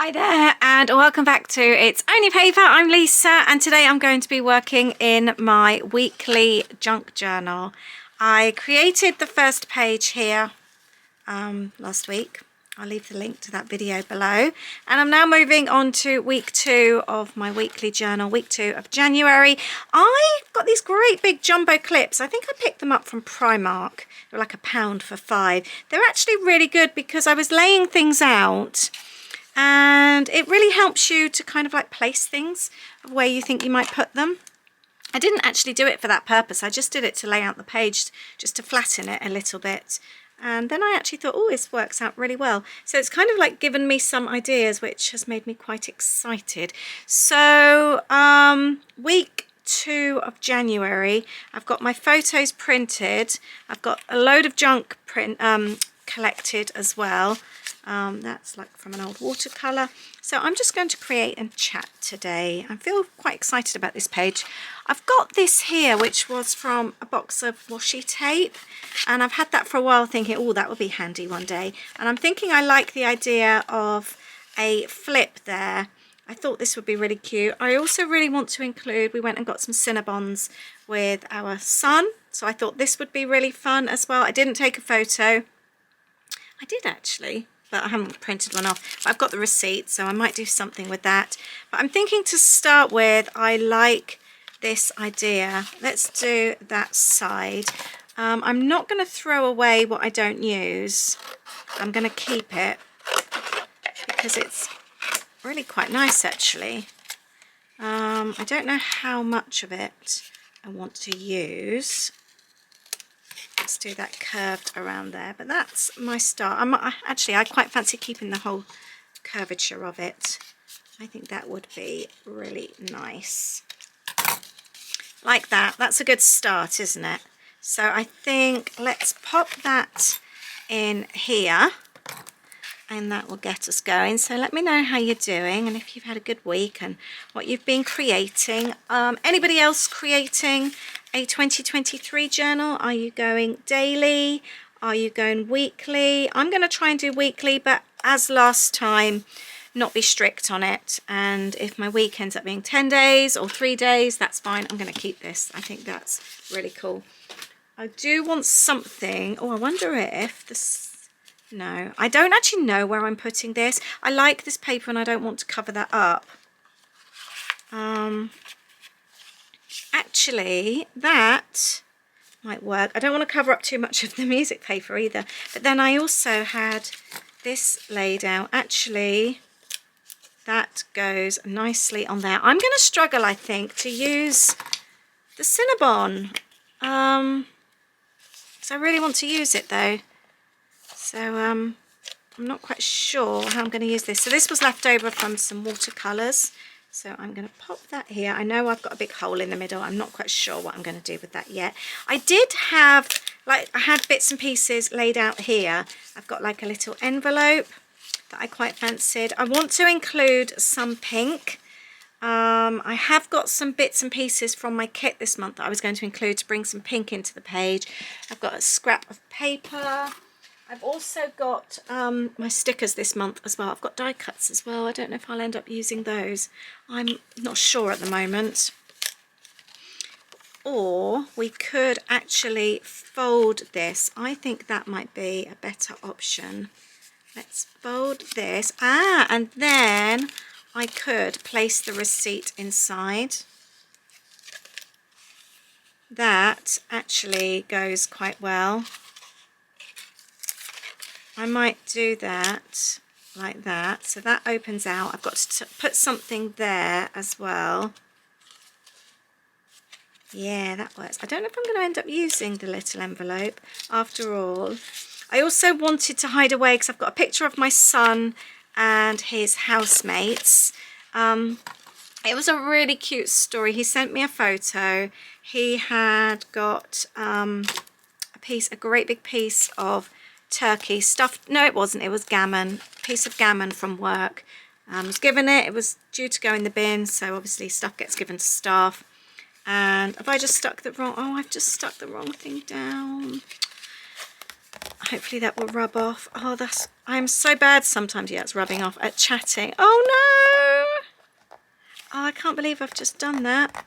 Hi there and welcome back to It's Only Paper. I'm Lisa and today I'm going to be working in my weekly junk journal. I created the first page here last week. I'll leave the link to that video below. And I'm now moving on to week 2 of my weekly journal, week 2 of January. I got these great big jumbo clips. I think I picked them up from Primark. They're like £1 for 5. They're actually really good because I was laying things out and it really helps you to kind of like place things where you think you might put them. I didn't actually do it for that purpose. I just did it to lay out the page, just to flatten it a little bit. And then I actually thought, oh, this works out really well. So it's kind of like given me some ideas, which has made me quite excited. So week 2 of January, I've got my photos printed. I've got a load of junk collected as well. That's like from an old watercolour. So I'm just going to create and chat today. I feel quite excited about this page. I've got this here, which was from a box of washi tape. And I've had that for a while thinking, oh, that would be handy one day. And I'm thinking I like the idea of a flip there. I thought this would be really cute. I also really want to include, we went and got some Cinnabons with our son. So I thought this would be really fun as well. I didn't take a photo. I did actually, but I haven't printed one off. But I've got the receipt, so I might do something with that. But I'm thinking to start with, I like this idea. Let's do that side. I'm not going to throw away what I don't use. I'm going to keep it because it's really quite nice actually. I don't know how much of it I want to use. Let's do that curved around there, but that's my start. I quite fancy keeping the whole curvature of it. I think that would be really nice. Like that. That's a good start, isn't it? So I think let's pop that in here and that will get us going. So let me know how you're doing and if you've had a good week and what you've been creating. Anybody else creating a 2023 journal? Are you going daily? Are you going weekly? I'm going to try and do weekly, but as last time, not be strict on it. And if my week ends up being 10 days or 3 days, that's fine. I'm going to keep this. I think that's really cool. I do want something. Oh, I wonder if this... No, I don't actually know where I'm putting this. I like this paper and I don't want to cover that up. Actually, that might work. I don't want to cover up too much of the music paper either. But then I also had this laid out. Actually, that goes nicely on there. I'm going to struggle, I think, to use the Cinnabon. So I really want to use it though. So I'm not quite sure how I'm going to use this. So this was left over from some watercolours. So I'm going to pop that here. I know I've got a big hole in the middle. I'm not quite sure what I'm going to do with that yet. I did have, like, I had bits and pieces laid out here. I've got like a little envelope that I quite fancied. I want to include some pink. I have got some bits and pieces from my kit this month that I was going to include to bring some pink into the page. I've got a scrap of paper. I've also got my stickers this month as well. I've got die cuts as well. I don't know if I'll end up using those. I'm not sure at the moment. Or we could actually fold this. I think that might be a better option. Let's fold this. And then I could place the receipt inside. That actually goes quite well. I might do that like that. So that opens out. I've got to put something there as well. Yeah, that works. I don't know if I'm going to end up using the little envelope after all. I also wanted to hide away because I've got a picture of my son and his housemates. It was a really cute story. He sent me a photo. He had got a great big piece of turkey stuffed. No, it wasn't. It was gammon. A piece of gammon from work. I was given it. It was due to go in the bin. So obviously stuff gets given to staff. And have I just stuck the wrong... Oh, I've just stuck the wrong thing down. hopefully that will rub off. Oh, I'm so bad sometimes. Yeah, it's rubbing off at chatting. Oh no! Oh, I can't believe I've just done that.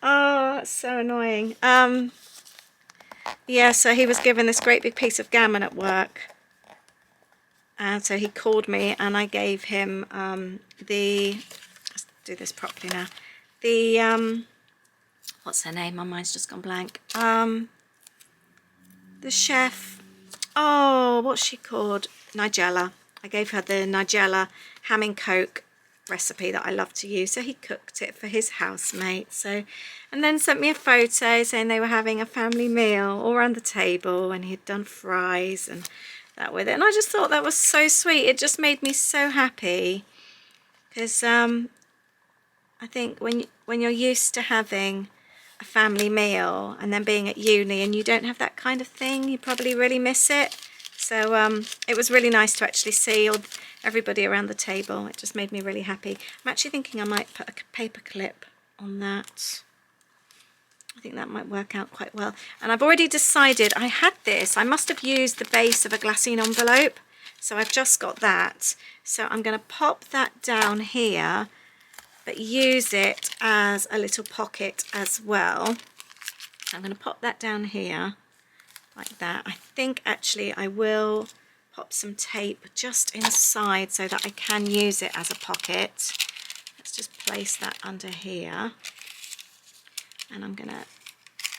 Oh, it's so annoying. Yeah, so he was given this great big piece of gammon at work. And so he called me and I gave him let's do this properly now. The, what's her name? My mind's just gone blank. The chef. Oh, what's she called? Nigella. I gave her the Nigella ham and coke recipe that I love to use. So he cooked it for his housemate. So, and then sent me a photo saying they were having a family meal all around the table and he'd done fries and that with it. And I just thought that was so sweet. It just made me so happy because I think when you're used to having a family meal and then being at uni and you don't have that kind of thing, you probably really miss it. So it was really nice to actually see everybody around the table. It just made me really happy. I'm actually thinking I might put a paper clip on that. I think that might work out quite well. And I've already decided I had this. I must have used the base of a glassine envelope. So I've just got that. So I'm going to pop that down here, but use it as a little pocket as well. I'm going to pop that down here like that. I think actually I will pop some tape just inside so that I can use it as a pocket. Let's just place that under here. And I'm going to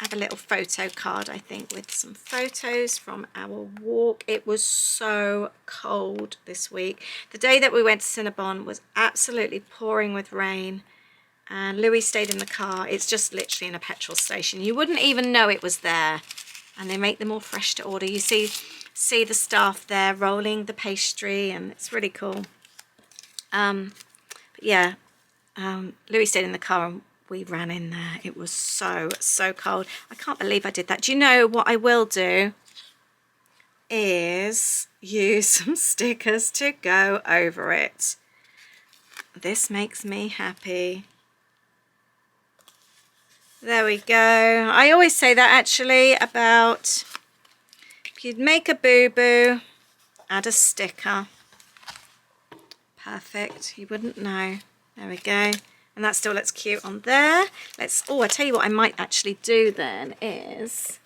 have a little photo card, I think, with some photos from our walk. It was so cold this week. The day that we went to Cinnabon was absolutely pouring with rain. And Louis stayed in the car. It's just literally in a petrol station. You wouldn't even know it was there. And they make them all fresh to order. You see the staff there rolling the pastry, and it's really cool. But yeah, Louis stayed in the car and we ran in there. It was so cold. I can't believe I did that. Do you know what I will do is use some stickers to go over it. This makes me happy. There we go. I always say that actually about if you'd make a boo-boo, add a sticker. Perfect. You wouldn't know. There we go. And that still looks cute on there. Oh, I tell you what I might actually do then is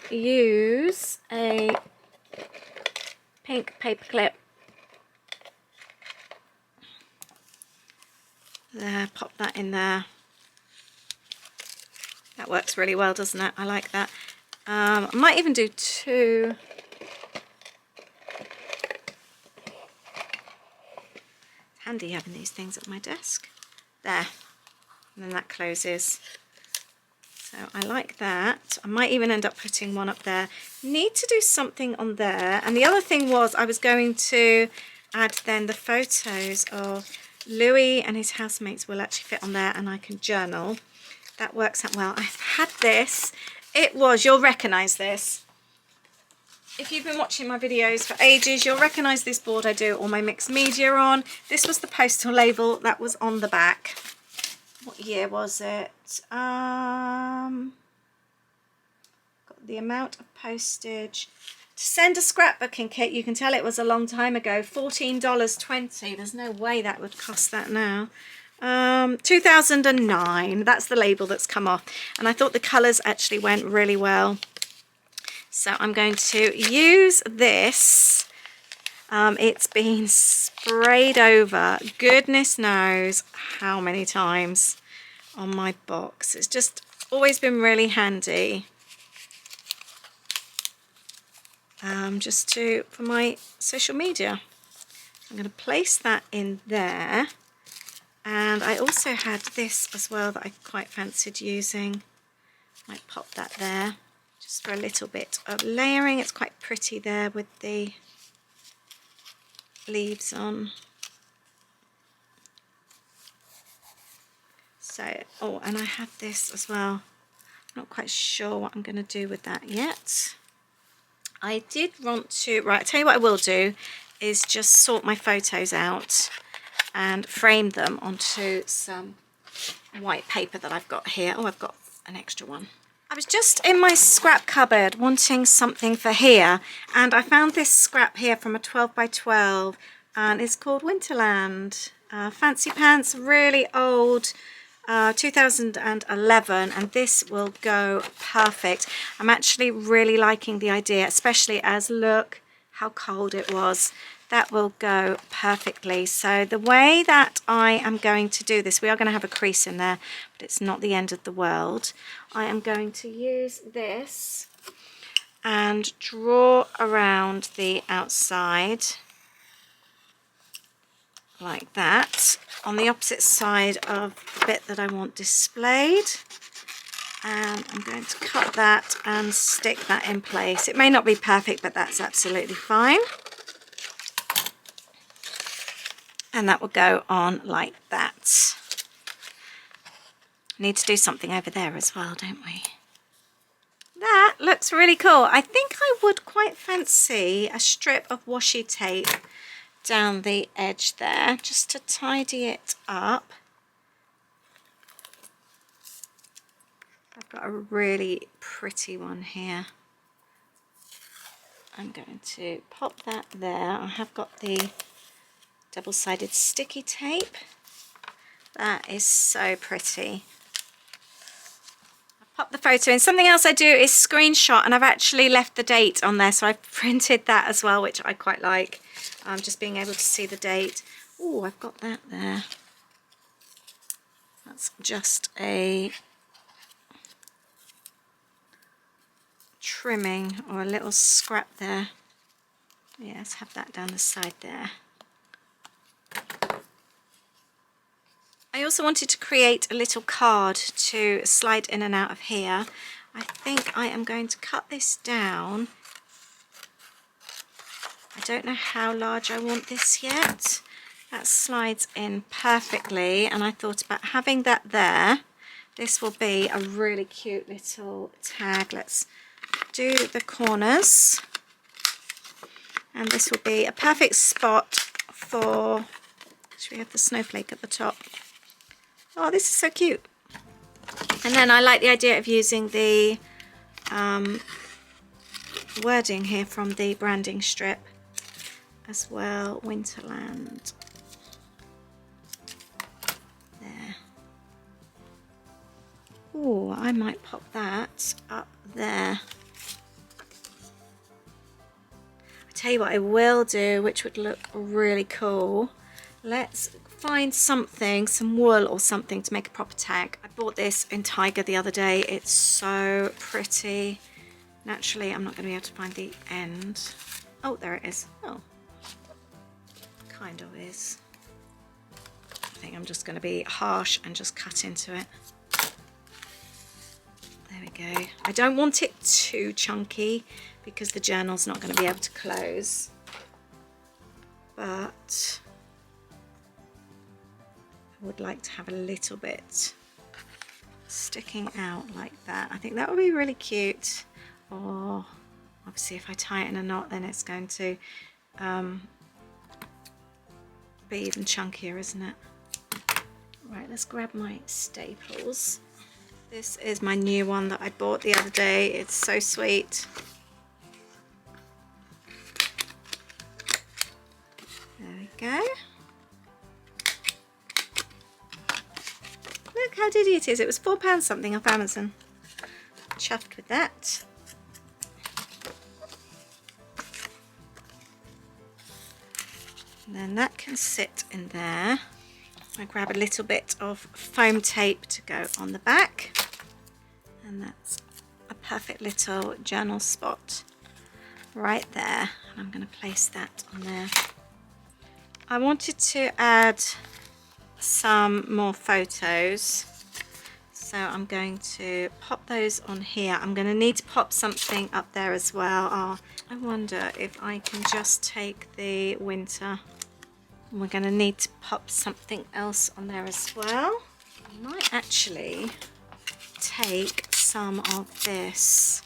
use a pink paper clip. There, pop that in there. That works really well, doesn't it? I like that. I might even do two. It's handy having these things at my desk. There, and then that closes. So I like that. I might even end up putting one up there. Need to do something on there. And the other thing was I was going to add then the photos of Louis and his housemates will actually fit on there and I can journal. That works out well. I've had this. You'll recognise this. If you've been watching my videos for ages, you'll recognise this board I do all my mixed media on. This was the postal label that was on the back. What year was it? Got the amount of postage. To send a scrapbooking kit, you can tell it was a long time ago. $14.20. There's no way that would cost that now. 2009. That's the label that's come off. And I thought the colours actually went really well. So I'm going to use this. It's been sprayed over, goodness knows how many times on my box. It's just always been really handy. Just for my social media. I'm going to place that in there. And I also had this as well that I quite fancied using. Might pop that there. Just for a little bit of layering. It's quite pretty there with the leaves on. So, oh, and I had this as well. I'm not quite sure what I'm going to do with that yet. I did want to, right, I'll tell you what I will do is just sort my photos out and frame them onto some white paper that I've got here. Oh, I've got an extra one. I was just in my scrap cupboard wanting something for here, and I found this scrap here from a 12 by 12, and it's called Winterland. Fancy Pants, really old, 2011, and this will go perfect. I'm actually really liking the idea, especially as look how cold it was. That will go perfectly. So the way that I am going to do this, we are going to have a crease in there, but it's not the end of the world. I am going to use this and draw around the outside like that on the opposite side of the bit that I want displayed, and I'm going to cut that and stick that in place. It may not be perfect, but that's absolutely fine. And that will go on like that. Need to do something over there as well, don't we? That looks really cool. I think I would quite fancy a strip of washi tape down the edge there, just to tidy it up. I've got a really pretty one here. I'm going to pop that there. I have got the double-sided sticky tape. That is so pretty. I'll pop the photo in. Something else I do is screenshot, and I've actually left the date on there, so I've printed that as well, which I quite like. Just being able to see the date. Oh, I've got that there. That's just a trimming or a little scrap there. Yeah, let's have that down the side there. I also wanted to create a little card to slide in and out of here. I think I am going to cut this down. I don't know how large I want this yet. That slides in perfectly, and I thought about having that there. This will be a really cute little tag. Let's do the corners, and this will be a perfect spot for, should we have the snowflake at the top? Oh, this is so cute. And then I like the idea of using the wording here from the branding strip as well. Winterland. There. Oh, I might pop that up there. I tell you what I will do, which would look really cool. Let's find something, some wool or something to make a proper tag. I bought this in Tiger the other day. It's so pretty. Naturally, I'm not going to be able to find the end. Oh, there it is. Oh, kind of is. I think I'm just going to be harsh and just cut into it. There we go. I don't want it too chunky because the journal's not going to be able to close. But I would like to have a little bit sticking out like that. I think that would be really cute. Or obviously if I tie it in a knot, then it's going to be even chunkier, isn't it? Right, let's grab my staples. This is my new one that I bought the other day. It's so sweet. There we go. Look how diddy it is. It was £4 something off Amazon. Chuffed with that. And then that can sit in there. I grab a little bit of foam tape to go on the back. And that's a perfect little journal spot right there. And I'm going to place that on there. I wanted to add some more photos, so I'm going to pop those on here. I'm going to need to pop something up there as well. Oh, I wonder if I can just take the winter. We're going to need to pop something else on there as well. I might actually take some of this.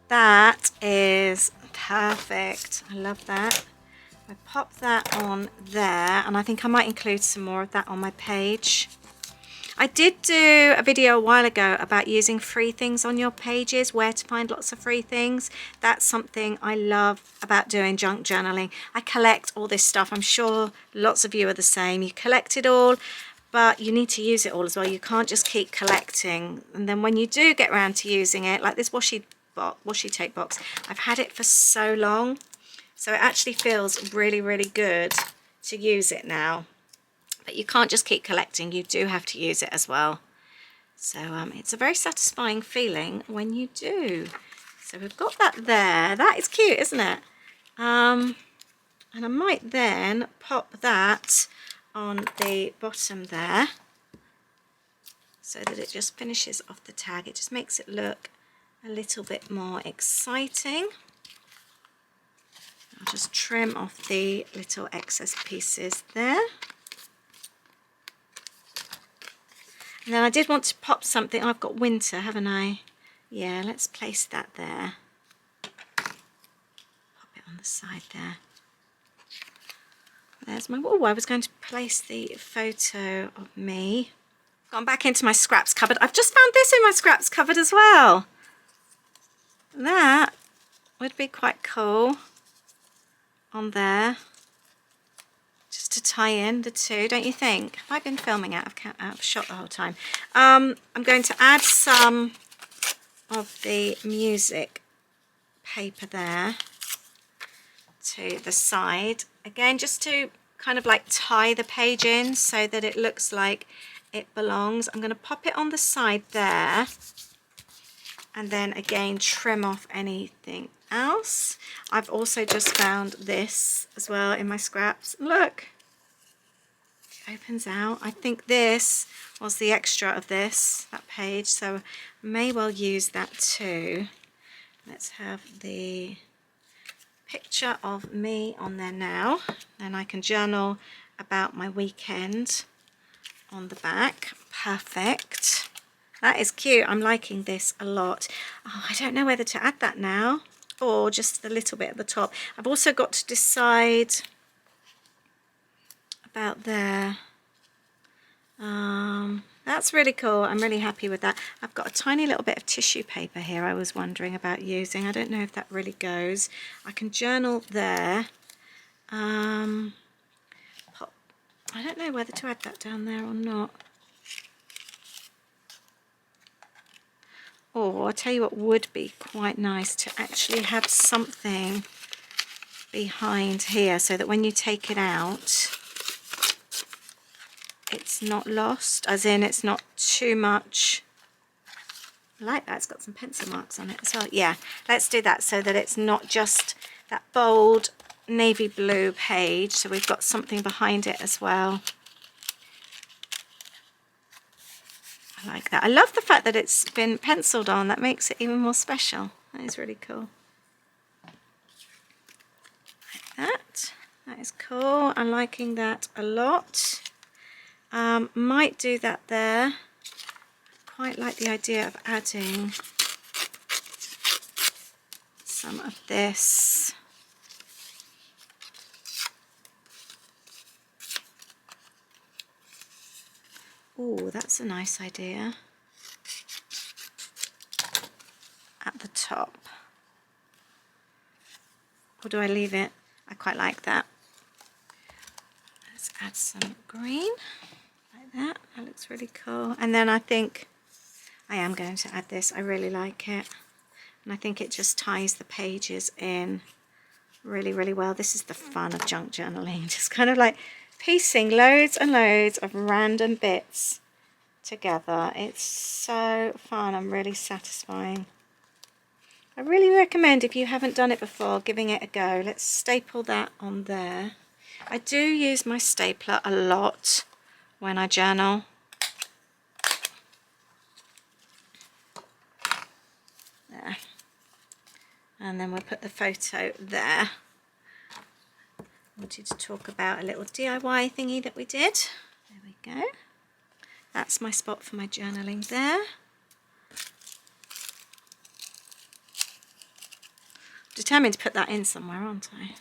That is perfect. I love that. I pop that on there, and I think I might include some more of that on my page. I did do a video a while ago about using free things on your pages, where to find lots of free things. That's something I love about doing junk journaling. I collect all this stuff. I'm sure lots of you are the same. You collect it all, but you need to use it all as well. You can't just keep collecting. And then when you do get around to using it, like this washi tape box, I've had it for so long, so it actually feels really, really good to use it now. But you can't just keep collecting, you do have to use it as well. So it's a very satisfying feeling when you do. So we've got that there. That is cute, isn't it? And I might then pop that on the bottom there so that it just finishes off the tag. It just makes it look a little bit more exciting. I'll just trim off the little excess pieces there. And then I did want to pop something. I've got winter, haven't I? Yeah, let's place that there. Pop it on the side there. There's my, oh, I was going to place the photo of me. Gone back into my scraps cupboard. I've just found this in my scraps cupboard as well. That would be quite cool on there. Just to tie in the two, don't you think? Have I been filming out of shot the whole time? I'm going to add some of the music paper there to the side. Again, just to kind of like tie the page in so that it looks like it belongs. I'm going to pop it on the side there. And then again, trim off anything else. I've also just found this as well in my scraps. Look, it opens out. I think this was the extra of this, that page, so I may well use that too. Let's have the picture of me on there now. Then I can journal about my weekend on the back. Perfect. That is cute. I'm liking this a lot. Oh, I don't know whether to add that now or just a little bit at the top. I've also got to decide about there. That's really cool. I'm really happy with that. I've got a tiny little bit of tissue paper here I was wondering about using. I don't know if that really goes. I can journal there. I don't know whether to add that down there or not. Or I'll tell you what would be quite nice, to actually have something behind here so that when you take it out, it's not lost, as in it's not too much. I like that. It's got some pencil marks on it as well. Yeah, let's do that so that it's not just that bold navy blue page. So we've got something behind it as well. I like that. I love the fact that it's been penciled on. That makes it even more special. That is really cool. Like that. That is cool. I'm liking that a lot. Might do that there. Quite like the idea of adding some of this. Oh, that's a nice idea. At the top. Or do I leave it? I quite like that. Let's add some green like that. That looks really cool. And then I think I am going to add this. I really like it. And I think it just ties the pages in really, really well. This is the fun of junk journaling. Just kind of like piecing loads and loads of random bits together. It's so fun and really satisfying. I really recommend, if you haven't done it before, giving it a go. Let's staple that on there. I do use my stapler a lot when I journal. There. And then we'll put the photo there. I wanted to talk about a little DIY thingy that we did. There we go. That's my spot for my journaling there. Determined to put that in somewhere, aren't I?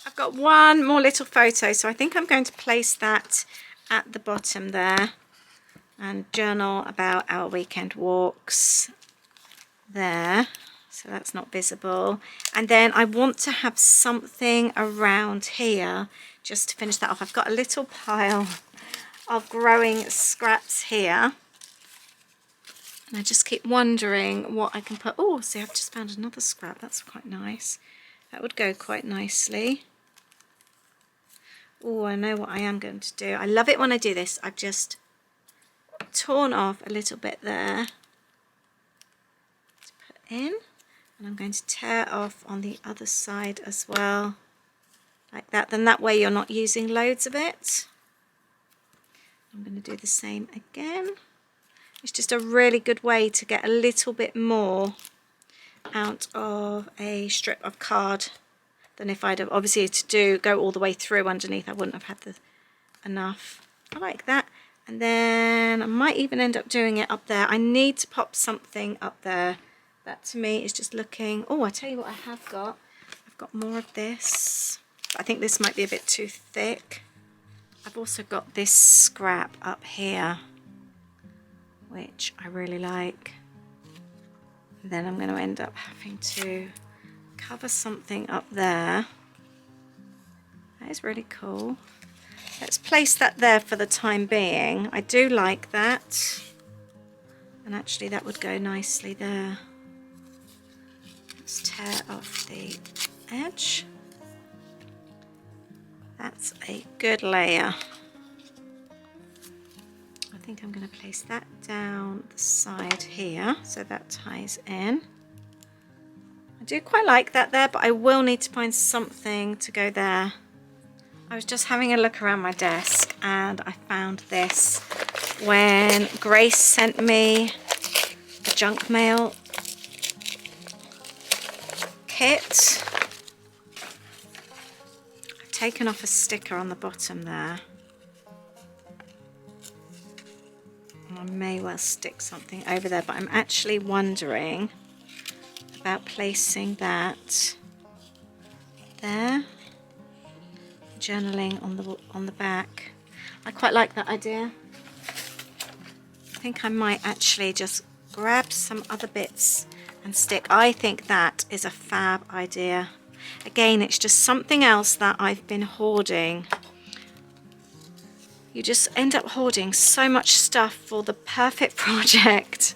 I've got one more little photo, so I think I'm going to place that at the bottom there. and journal about our weekend walks there, so that's not visible. And then I want to have something around here just to finish that off. I've got a little pile of growing scraps here, and I just keep wondering what I can put. Oh, see, I've just found another scrap. That's quite nice. That would go quite nicely. Oh, I know what I am going to do. I love it when I do this. I've just torn off a little bit there to put in, and I'm going to tear off on the other side as well, like that. Then that way you're not using loads of it. I'm going to do the same again. It's just a really good way to get a little bit more out of a strip of card than if I'd have, obviously to go all the way through underneath, I wouldn't have had enough. I like that. And then I might even end up doing it up there. I need to pop something up there. That to me is just looking, oh, I tell you what I have got. I've got more of this. I think this might be a bit too thick. I've also got this scrap up here, which I really like. And then I'm going to end up having to cover something up there. That is really cool. Let's place that there for the time being. I do like that. And actually that would go nicely there. Let's tear off the edge. That's a good layer. I think I'm going to place that down the side here so that ties in. I do quite like that there, but I will need to find something to go there. I was just having a look around my desk and I found this when Grace sent me the junk mail kit. I've taken off a sticker on the bottom there. And I may well stick something over there, but I'm actually wondering about placing that there. Journaling on the back. I quite like that idea. I think I might actually just grab some other bits and stick. I think that is a fab idea. Again, it's just something else that I've been hoarding. You just end up hoarding so much stuff for the perfect project.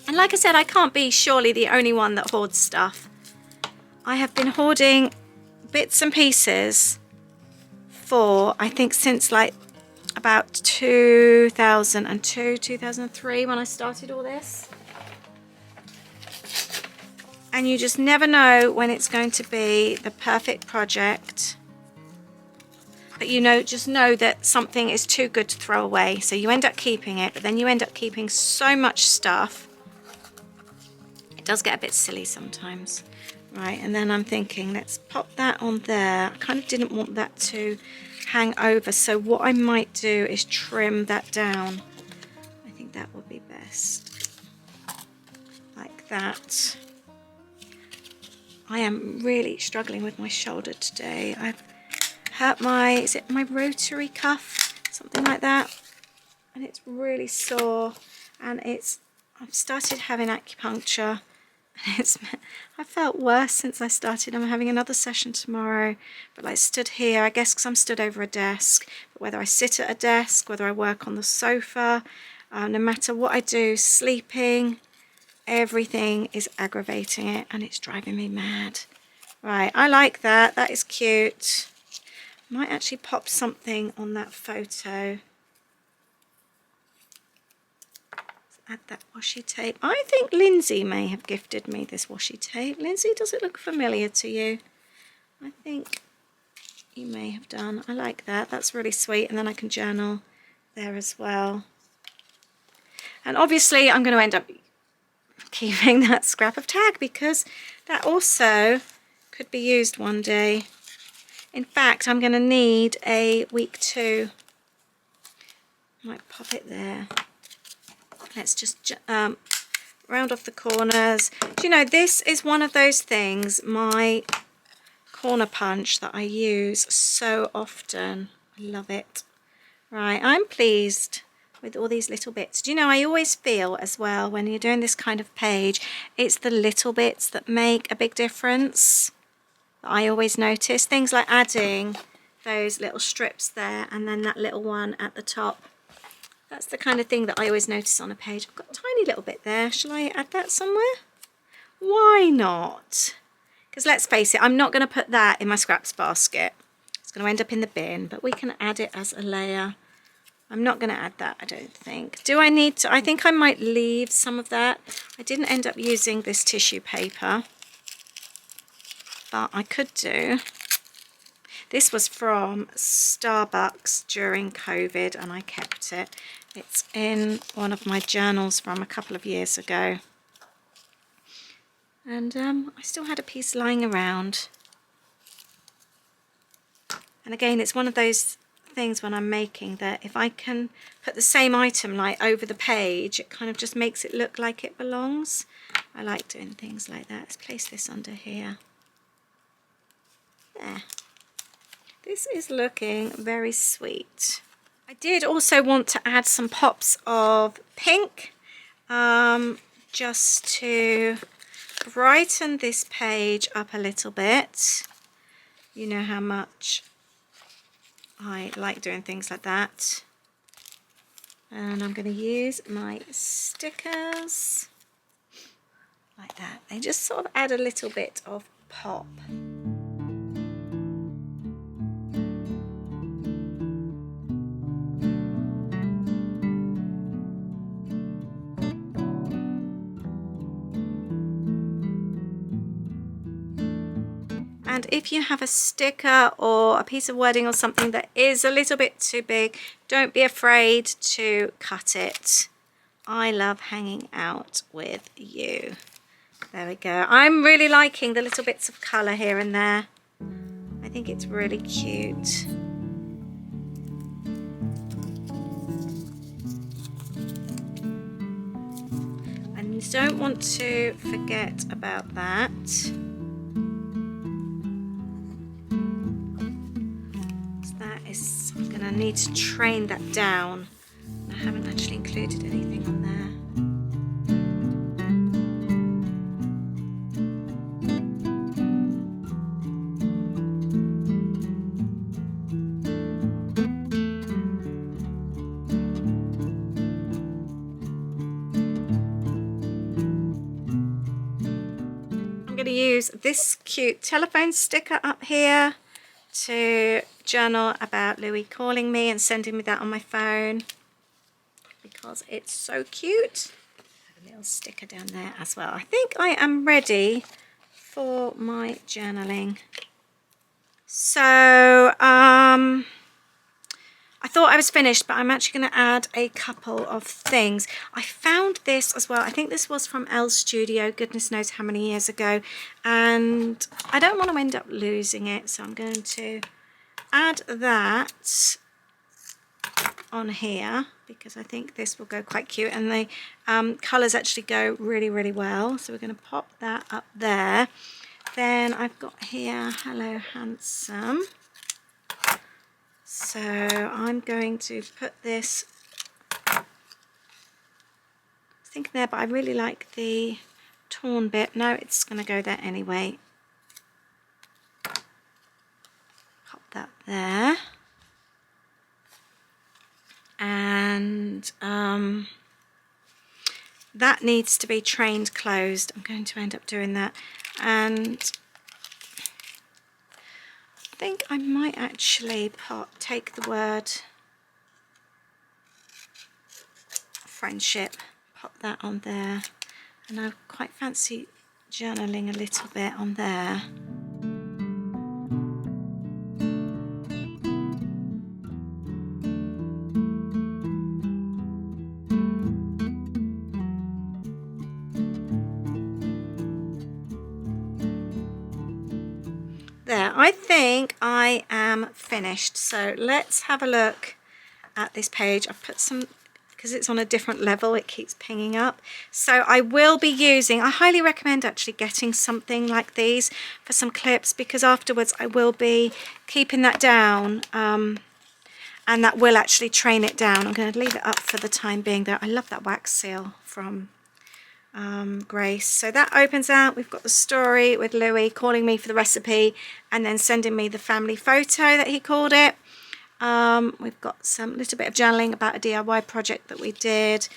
And like I said, I can't be surely the only one that hoards stuff. I have been hoarding bits and pieces for, I think, since like about 2002, 2003 when I started all this. And you just never know when it's going to be the perfect project. But you know, just know that something is too good to throw away. So you end up keeping it, but then you end up keeping so much stuff. It does get a bit silly sometimes. Right, and then I'm thinking, let's pop that on there. I kind of didn't want that to hang over, so what I might do is trim that down. I think that would be best. Like that. I am really struggling with my shoulder today. I've hurt is it my rotary cuff? Something like that. And it's really sore. And I've started having acupuncture. I felt worse since I started. I'm having another session tomorrow, but I stood here, I guess because I'm stood over a desk, but whether I sit at a desk, whether I work on the sofa, no matter what I do, sleeping, everything is aggravating it and it's driving me mad. Right, I like that. That is cute. Might actually pop something on that photo. Add that washi tape. I think Lindsay may have gifted me this washi tape. Lindsay, does it look familiar to you? I think you may have done. I like that. That's really sweet. And then I can journal there as well. And obviously I'm going to end up keeping that scrap of tag because that also could be used one day. In fact, I'm going to need a week 2. Might pop it there. Let's just round off the corners. Do you know, this is one of those things, my corner punch, that I use so often. I love it. Right, I'm pleased with all these little bits. Do you know, I always feel as well when you're doing this kind of page, it's the little bits that make a big difference. I always notice things like adding those little strips there and then that little one at the top. That's the kind of thing that I always notice on a page. I've got a tiny little bit there. Shall I add that somewhere? Why not? Because let's face it, I'm not going to put that in my scraps basket. It's going to end up in the bin, but we can add it as a layer. I'm not going to add that, I don't think. Do I need to? I think I might leave some of that. I didn't end up using this tissue paper, but I could do. This was from Starbucks during COVID and I kept it. It's in one of my journals from a couple of years ago. And I still had a piece lying around. And again, it's one of those things when I'm making that if I can put the same item like over the page, it kind of just makes it look like it belongs. I like doing things like that. Let's place this under here. There. This is looking very sweet. I did also want to add some pops of pink just to brighten this page up a little bit. You know how much I like doing things like that. And I'm going to use my stickers like that. They just sort of add a little bit of pop. And if you have a sticker or a piece of wording or something that is a little bit too big, don't be afraid to cut it. I love hanging out with you. There we go. I'm really liking the little bits of colour here and there. I think it's really cute. And you don't want to forget about that. I'm going to need to train that down. I haven't actually included anything on there. I'm going to use this cute telephone sticker up here to journal about Louis calling me and sending me that on my phone because it's so cute. A little sticker down there as well. I think I am ready for my journaling. So I thought I was finished, but I'm actually going to add a couple of things. I found this as well. I think this was from Elle's Studio, goodness knows how many years ago. And I don't want to end up losing it, so I'm going to add that on here because I think this will go quite cute. And the colours actually go really, really well. So we're going to pop that up there. Then I've got here, hello handsome. So I'm going to put this, I was thinking there, but I really like the torn bit. No, it's going to go there anyway. Pop that there. And that needs to be trained closed. I'm going to end up doing that. And I think I might actually take the word friendship, pop that on there, and I quite fancy journaling a little bit on there. There, I think I am finished. So let's have a look at this page. I've put some, because it's on a different level, it keeps pinging up. So I will be using, I highly recommend actually getting something like these for some clips, because afterwards I will be keeping that down. and that will actually train it down. I'm going to leave it up for the time being though. I love that wax seal from Grace. So that opens out. We've got the story with Louis calling me for the recipe and then sending me the family photo that he called it. We've got some little bit of journaling about a DIY project that we did.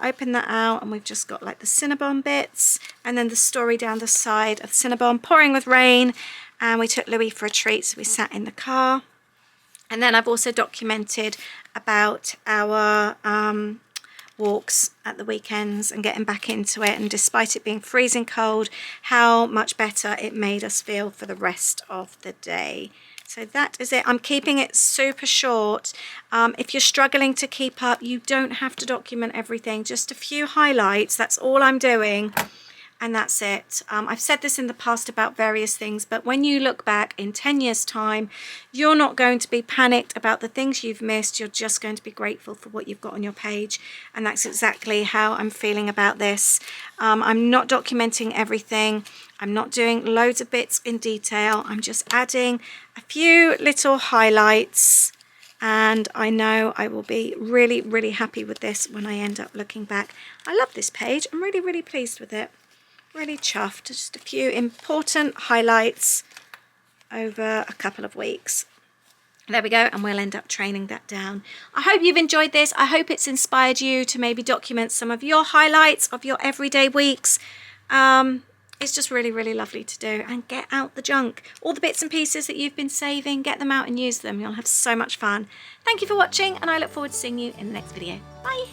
Open that out and we've just got like the Cinnabon bits and then the story down the side of Cinnabon pouring with rain, and we took Louis for a treat, so we sat in the car. And then I've also documented about our walks at the weekends and getting back into it, and despite it being freezing cold, how much better it made us feel for the rest of the day. So that is it. I'm keeping it super short. If you're struggling to keep up, you don't have to document everything, just a few highlights. That's all I'm doing. And that's it. I've said this in the past about various things, but when you look back in 10 years time, you're not going to be panicked about the things you've missed. You're just going to be grateful for what you've got on your page. And that's exactly how I'm feeling about this. I'm not documenting everything. I'm not doing loads of bits in detail. I'm just adding a few little highlights. And I know I will be really, really happy with this when I end up looking back. I love this page. I'm really, really pleased with it. Really chuffed. Just a few important highlights over a couple of weeks. There we go, and we'll end up training that down. I hope you've enjoyed this. I hope it's inspired you to maybe document some of your highlights of your everyday weeks. It's just really, really lovely to do, and get out the junk. All the bits and pieces that you've been saving, get them out and use them. You'll have so much fun. Thank you for watching, and I look forward to seeing you in the next video. Bye.